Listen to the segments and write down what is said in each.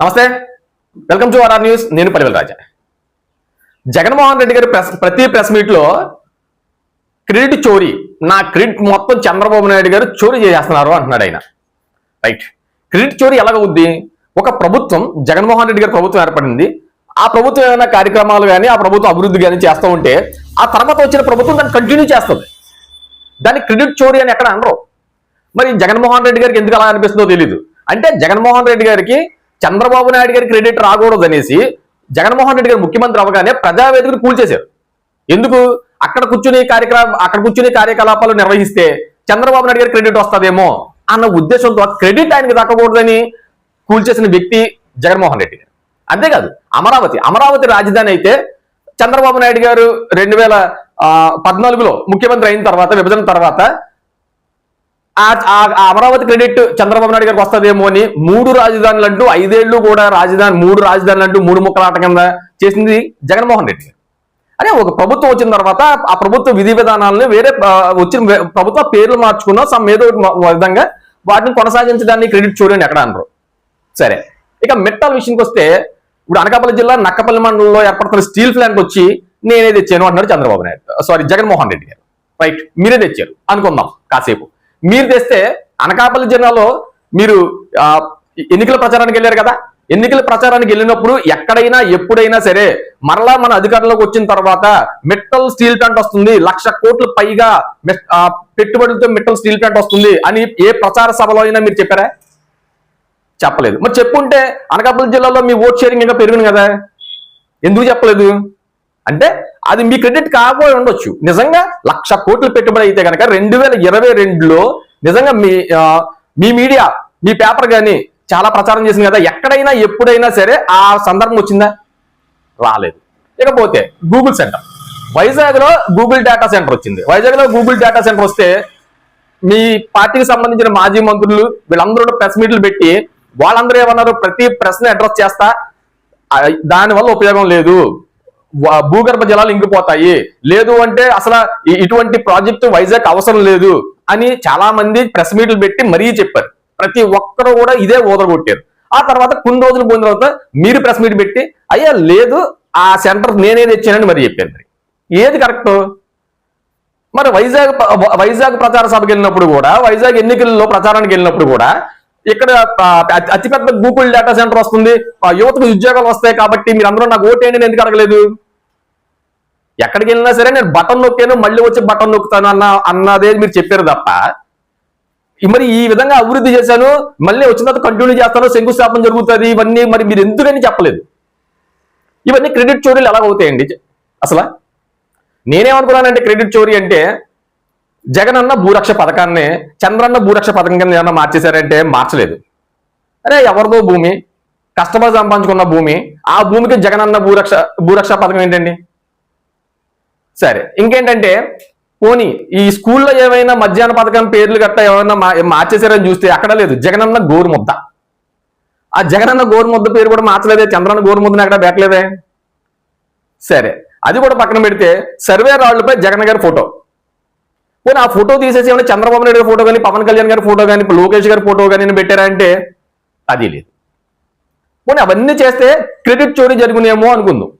నమస్తే, welcome to RR news. నేను పరివేల్ రాజా. జగన్మోహన్ రెడ్డి గారు ప్రతి ప్రెస్ మీట్ లో క్రెడిట్ చోరీ, నా క్రెడిట్ మొత్తం చంద్రబాబు నాయుడు గారు చోరీ చేస్తున్నారు అంటున్నాడు ఆయన. రైట్, క్రెడిట్ చోరీ ఎలాగవుద్ది? ఒక ప్రభుత్వం, జగన్మోహన్ రెడ్డి గారి ప్రభుత్వం ఏర్పడింది, ఆ ప్రభుత్వం ఏమైనా కార్యక్రమాలు కానీ ఆ ప్రభుత్వం అభివృద్ధి కానీ చేస్తూ ఉంటే ఆ తర్వాత వచ్చిన ప్రభుత్వం దాన్ని కంటిన్యూ చేస్తుంది. దాన్ని క్రెడిట్ చోరీ అని ఎక్కడ అనరు. మరి జగన్మోహన్ రెడ్డి గారికి ఎందుకు అలా అనిపిస్తుందో తెలియదు. అంటే జగన్మోహన్ రెడ్డి గారికి చంద్రబాబు నాయుడు గారి క్రెడిట్ రాకూడదు అనేసి జగన్మోహన్ రెడ్డి గారు ముఖ్యమంత్రి అవగానే ప్రజావేదికను కూల్చేశారు. ఎందుకు? అక్కడ కూర్చుని కార్యకలాపాలు నిర్వహిస్తే చంద్రబాబు నాయుడు గారి క్రెడిట్ వస్తుందేమో అన్న ఉద్దేశంతో క్రెడిట్ ఆయనకి దక్కకూడదని కూల్చేసిన వ్యక్తి జగన్మోహన్ రెడ్డి గారు. అంతేకాదు, అమరావతి రాజధాని అయితే చంద్రబాబు నాయుడు గారు 2014లో ముఖ్యమంత్రి అయిన తర్వాత, విభజన తర్వాత అమరావతి క్రెడిట్ చంద్రబాబు నాయుడు గారికి వస్తుందేమో అని 3 రాజధానులు అంటూ 5 ఏళ్లు కూడా 3 రాజధానులు అంటూ 3 ముక్కలాట కింద చేసింది జగన్మోహన్ రెడ్డి గారు. అదే ఒక ప్రభుత్వం వచ్చిన తర్వాత ఆ ప్రభుత్వ విధి విధానాలను వేరే వచ్చిన ప్రభుత్వ పేర్లు మార్చుకున్నా ఏదో విధంగా వాటిని కొనసాగించడాన్ని క్రెడిట్ చూడండి ఎక్కడ అనరు. సరే, ఇక మెట్టాల విషయానికి వస్తే, ఇప్పుడు అనకాపల్లి జిల్లా నక్కపల్లి మండలంలో ఏర్పడుతున్న స్టీల్ ప్లాంట్ వచ్చి నేనే తెచ్చాను అంటున్నాడు జగన్మోహన్ రెడ్డి గారు. రైట్, మీరే తెచ్చారు అనుకుందాం కాసేపు. మీరు తెస్తే అనకాపల్లి జిల్లాలో మీరు ఎన్నికల ప్రచారానికి వెళ్ళారు కదా. ఎన్నికల ప్రచారానికి వెళ్ళినప్పుడు ఎక్కడైనా ఎప్పుడైనా సరే మరలా మన అధికారంలోకి వచ్చిన తర్వాత మెట్టల్ స్టీల్ ప్లాంట్ వస్తుంది, 1,00,000 కోట్ల పైగా పెట్టుబడులతో మెట్టల్ స్టీల్ ప్లాంట్ వస్తుంది అని ఏ ప్రచార సభలో అయినా మీరు చెప్పారా? చెప్పలేదు. మరి చెప్పుంటే అనకాపల్లి జిల్లాలో మీ ఓట్ షేరింగ్ ఇంకా పెరుగును కదా. ఎందుకు చెప్పలేదు? అంటే అది మీ క్రెడిట్ కాకపోయి ఉండొచ్చు. నిజంగా 1,00,000 కోట్ల పెట్టుబడి అయితే కనుక 2022లో నిజంగా మీ మీడియా, మీ పేపర్ కానీ చాలా ప్రచారం చేసింది కదా. ఎక్కడైనా ఎప్పుడైనా సరే ఆ సందర్భం వచ్చిందా? రాలేదు. ఇకపోతే గూగుల్ సెంటర్, వైజాగ్లో గూగుల్ డేటా సెంటర్ వచ్చింది. వైజాగ్లో గూగుల్ డేటా సెంటర్ వస్తే మీ పార్టీకి సంబంధించిన మాజీ మంత్రులు వీళ్ళందరూ ప్రెస్ మీట్లు పెట్టి వాళ్ళందరూ ఏమన్నారు? ప్రతి ప్రశ్న అడ్రస్ చేస్తా, దానివల్ల ఉపయోగం లేదు, భూగర్భ జలాలు ఇంకిపోతాయి, లేదు అంటే అసలు ఇటువంటి ప్రాజెక్టు వైజాగ్ అవసరం లేదు అని చాలా మంది ప్రెస్ మీట్లు పెట్టి మరీ చెప్పారు. ప్రతి ఒక్కరు కూడా ఇదే ఓదరగొట్టారు. ఆ తర్వాత కొన్ని రోజులు పోయిన తర్వాత మీరు ప్రెస్ మీట్ పెట్టి అయ్యా లేదు ఆ సెంటర్ నేనే తెచ్చానని మరి చెప్పారు. మరి ఏది కరెక్ట్? మరి వైజాగ్ ప్రచార సభకి వెళ్ళినప్పుడు కూడా, వైజాగ్ ఎన్నికల్లో ప్రచారానికి వెళ్ళినప్పుడు కూడా ఇక్కడ అతిపెద్ద గూగుల్ డేటా సెంటర్ వస్తుంది, యువతకు ఉద్యోగాలు వస్తాయి కాబట్టి మీరు అందరూ నాకు ఓటేయండి ఎందుకు అడగలేదు? ఎక్కడికి వెళ్ళినా సరే నేను బటన్ నొక్కాను, మళ్ళీ వచ్చి బటన్ నొక్కుతాను అన్నదే మీరు చెప్పారు తప్ప, మరి ఈ విధంగా అభివృద్ధి చేశాను, మళ్ళీ వచ్చిన తర్వాత కంటిన్యూ చేస్తాను, శంకుస్థాపన జరుగుతుంది, ఇవన్నీ మరి మీరు ఎందుకని చెప్పలేదు? ఇవన్నీ క్రెడిట్ చోరీలు ఎలాగవుతాయండి? అసలు నేనేమనుకున్నానంటే క్రెడిట్ చోరీ అంటే జగనన్న భూరక్ష పథకాన్ని చంద్రన్న భూరక్ష పథకం కింద ఏమన్నా మార్చేశారంటే మార్చలేదు. అరే ఎవరిదో భూమి, కష్టపడి సంపాదించుకున్న భూమి, ఆ భూమికి జగనన్న భూరక్ష పథకం ఏంటండి? సరే, ఇంకేంటంటే పోనీ ఈ స్కూల్లో ఏమైనా మధ్యాహ్న పథకం పేర్లు గట్ట ఏమైనా మార్చేశారని చూస్తే అక్కడ లేదు జగనన్న గోరుముద్ద. ఆ జగనన్న గోరుముద్ద పేరు కూడా మార్చలేదే, చంద్రన్న గోరుముద్దని అక్కడ పెట్టలేదే. సరే, అది కూడా పక్కన పెడితే సర్వే రాళ్లపై జగన్ గారి ఫోటో, పోనీ ఆ ఫోటో తీసేసి ఏమైనా చంద్రబాబు నాయుడు గారి ఫోటో కానీ, పవన్ కళ్యాణ్ గారి ఫోటో కానీ, లోకేష్ గారి ఫోటో కానీ పెట్టారంటే అది లేదు. పోనీ అవన్నీ చేస్తే క్రెడిట్ చోరీ జరుగునేమో అనుకుందాం.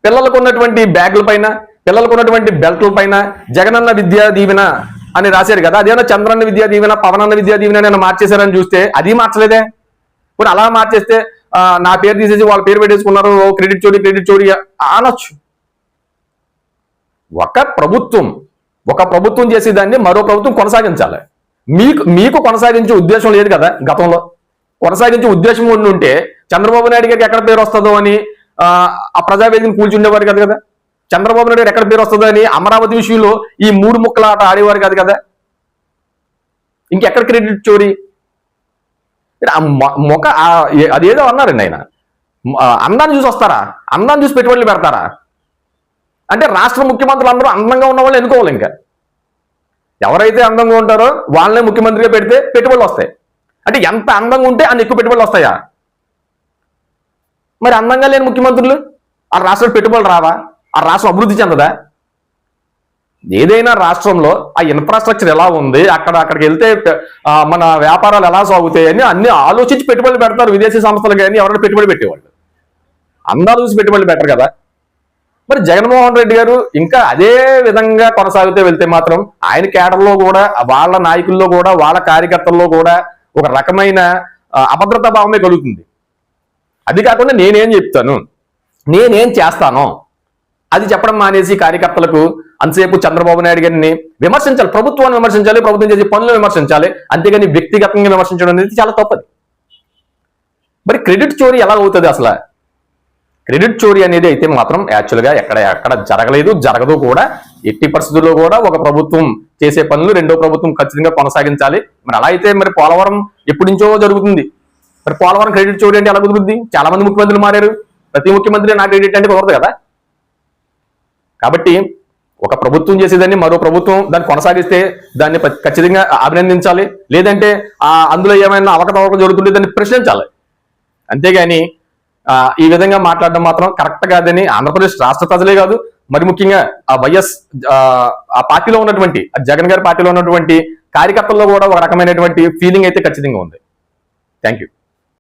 పిల్లలకు ఉన్నటువంటి బ్యాగుల పైన, పిల్లలకు ఉన్నటువంటి బెల్ట్ల పైన జగనన్న విద్యా దీవెన అని రాశారు కదా, అదేమన్నా చంద్రన్న విద్యా దీవెన, పవనన్న విద్యా దీవెన అని మార్చేశారని చూస్తే అది మార్చలేదే. ఇప్పుడు అలా మార్చేస్తే నా పేరు తీసేసి వాళ్ళ పేరు పెట్టేసుకున్నారు, క్రెడిట్ చోరీ అనొచ్చు. ఒక ప్రభుత్వం చేసేదాన్ని మరో ప్రభుత్వం కొనసాగించాలి. మీకు కొనసాగించే ఉద్దేశం లేదు కదా. గతంలో కొనసాగించే ఉద్దేశం ఉంటే చంద్రబాబు నాయుడు గారికి ఎక్కడ పేరు వస్తుందో అని ఆ ప్రజావేదికను కూల్చుండేవారు కాదు కదా. చంద్రబాబు నాయుడు గారు ఎక్కడ పేరు వస్తుందో అని అమరావతి విషయంలో ఈ 3 ముక్కల ఆట ఆడేవారు కాదు కదా. ఇంకెక్కడ క్రెడిట్ చోరీ? అదేదో అన్నారండి ఆయన, అందాన్ని చూసి వస్తారా? అందాన్ని చూసి పెట్టుబడులు పెడతారా? అంటే రాష్ట్ర ముఖ్యమంత్రులు అందరూ అందంగా ఉన్న వాళ్ళు ఎన్నుకోవాలి. ఇంకా ఎవరైతే అందంగా ఉంటారో వాళ్ళనే ముఖ్యమంత్రిగా పెడితే పెట్టుబడులు వస్తాయి. అంటే ఎంత అందంగా ఉంటే అన్ని ఎక్కువ పెట్టుబడులు వస్తాయా? మరి అందంగా లేని ముఖ్యమంత్రులు ఆ రాష్ట్రంలో పెట్టుబడులు రావా? ఆ రాష్ట్రం అభివృద్ధి చెందదా? ఏదైనా రాష్ట్రంలో ఆ ఇన్ఫ్రాస్ట్రక్చర్ ఎలా ఉంది, అక్కడికి వెళ్తే మన వ్యాపారాలు ఎలా సాగుతాయి అని అన్ని ఆలోచించి పెట్టుబడులు పెడతారు విదేశీ సంస్థలు. కానీ ఎవరైనా పెట్టుబడి పెట్టేవాళ్ళు అందరూ చూసి పెట్టుబడులు పెట్టరు కదా. మరి జగన్మోహన్ రెడ్డి గారు ఇంకా అదే విధంగా కొనసాగుతూ వెళ్తే మాత్రం ఆయన కేడర్లో కూడా, వాళ్ళ నాయకుల్లో కూడా, వాళ్ళ కార్యకర్తల్లో కూడా ఒక రకమైన అభద్రతా భావమే కలుగుతుంది. అది కాకుండా నేనేం చెప్తాను, నేనేం చేస్తానో అది చెప్పడం మానేసి కార్యకర్తలకు అంతసేపు చంద్రబాబు నాయుడు గారిని విమర్శించాలి, ప్రభుత్వాన్ని విమర్శించాలి, ప్రభుత్వం చేసే పనులు విమర్శించాలి, అంతేగాని వ్యక్తిగతంగా విమర్శించడం అనేది చాలా తప్పది. మరి క్రెడిట్ చోరీ ఎలా అవుతుంది అసలు? క్రెడిట్ చోరీ అనేది అయితే మాత్రం యాక్చువల్గా ఎక్కడ జరగలేదు, జరగదు కూడా. ఎట్టి పరిస్థితుల్లో కూడా ఒక ప్రభుత్వం చేసే పనులు రెండో ప్రభుత్వం ఖచ్చితంగా కొనసాగించాలి. మరి అలా అయితే మరి పోలవరం ఎప్పటి నుంచో జరుగుతుంది, మరి పోలవరం క్రెడిట్ చోరీ అంటే ఎలా కుదురుతుంది? చాలా మంది ముఖ్యమంత్రులు మారారు, ప్రతి ముఖ్యమంత్రి నా క్రెడిట్ అంటే కుదరదు కదా. కాబట్టి ఒక ప్రభుత్వం చేసేదాన్ని మరో ప్రభుత్వం దాన్ని కొనసాగిస్తే దాన్ని ఖచ్చితంగా అభినందించాలి, లేదంటే అందులో ఏమైనా అవకతవకలు జరుగుతుంటే దాన్ని ప్రశ్నించాలి. అంతేగాని ఈ విధంగా మాట్లాడడం మాత్రం కరెక్ట్ కాదని ఆంధ్రప్రదేశ్ రాష్ట్ర ప్రజలే కాదు, మరి ముఖ్యంగా ఆ వైఎస్ ఆ పార్టీలో ఉన్నటువంటి జగన్ గారి పార్టీలో ఉన్నటువంటి కార్యకర్తల్లో కూడా ఒక రకమైనటువంటి ఫీలింగ్ అయితే ఖచ్చితంగా ఉంది. Thank you.